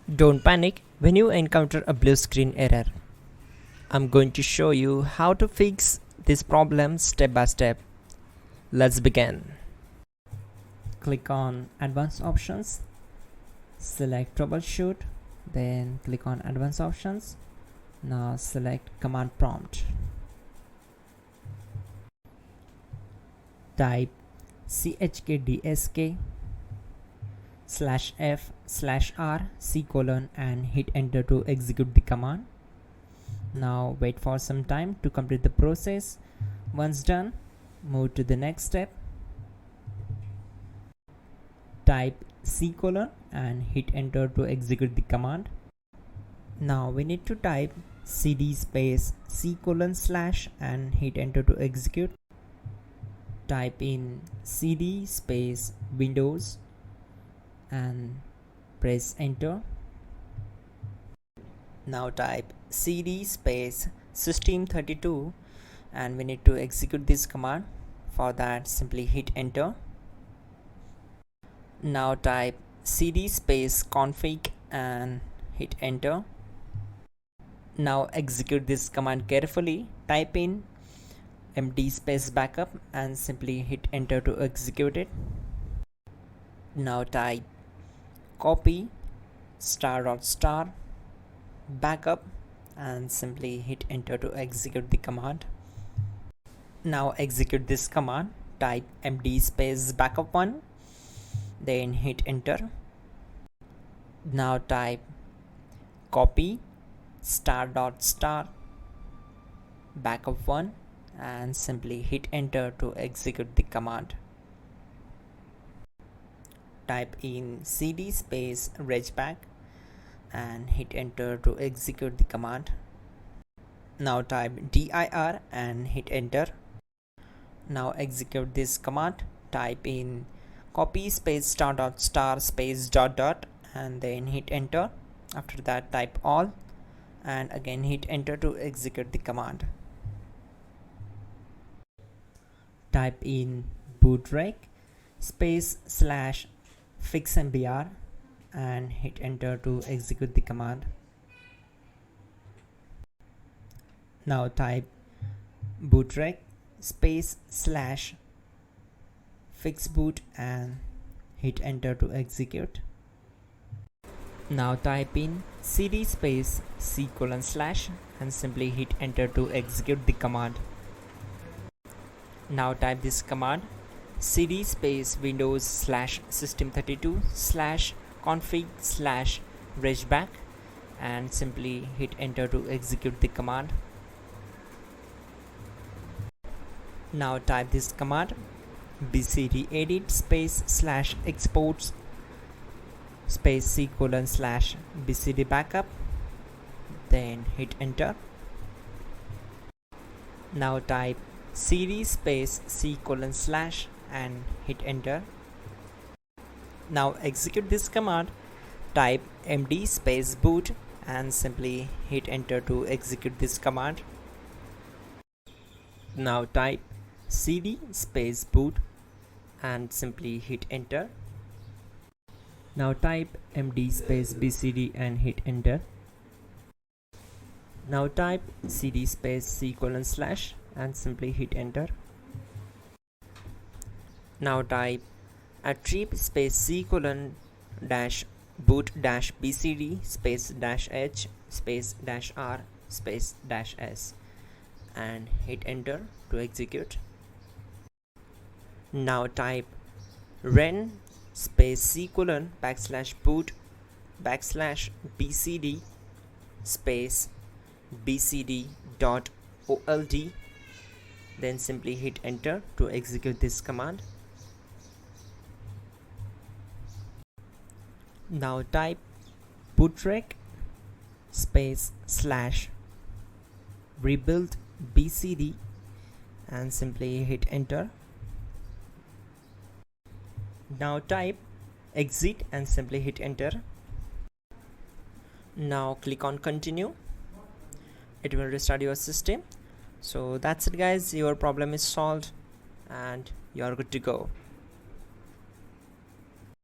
Don't panic when you encounter a blue screen error. I'm going to show you how to fix this problem step by step. Let's begin. Click on Advanced Options, select Troubleshoot, then click on Advanced Options. Now select Command Prompt. Type chkdsk/f/r/c: and hit enter to execute the command. Now wait for some time to complete the process. Once done, move to the next step. Type c: and hit enter to execute the command. Now we need to type cd space c: and hit enter to execute. Type in cd space Windows and press enter. Now type cd space system32 and we need to execute this command. For that, simply hit enter. Now type cd space config and hit enter. Now execute this command carefully. Type in md space backup and simply hit enter to execute it. Now type copy *** backup and simply hit enter to execute the command. Now execute this command. Type md space backup1, then hit enter. Now type copy *** backup1 and simply hit enter to execute the command. Type in cd space regback and hit enter to execute the command. Now type dir and hit enter. Now execute this command. Type in copy space *** space ... and then hit enter. After that, type all and again hit enter to execute the command. Type in bootrec space /fixmbr and hit enter to execute the command. Now type bootrec space /fixboot and hit enter to execute. Now type in cd space c: and simply hit enter to execute the command. Now type this command cd space Windows /system32 /config /regback and simply hit enter to execute the command. Now type this command bcd edit space /exports space c: /bcd backup, then hit enter. Now type cd space c: and hit enter. Now execute this command. Type md space boot and simply hit enter to execute this command. Now type cd space boot and simply hit enter. Now type md space bcd and hit enter. Now type cd space c: and simply hit enter. Now type attrib space c: boot bcd space -h space -r space -s and hit enter to execute. Now type ren space c: \boot \bcd space bcd.old, then simply hit enter to execute this command. Now type bootrec space /rebuild bcd and simply hit enter. Now type exit and simply hit enter. Now click on continue. It will restart your system. So that's it guys, your problem is solved and you are good to go.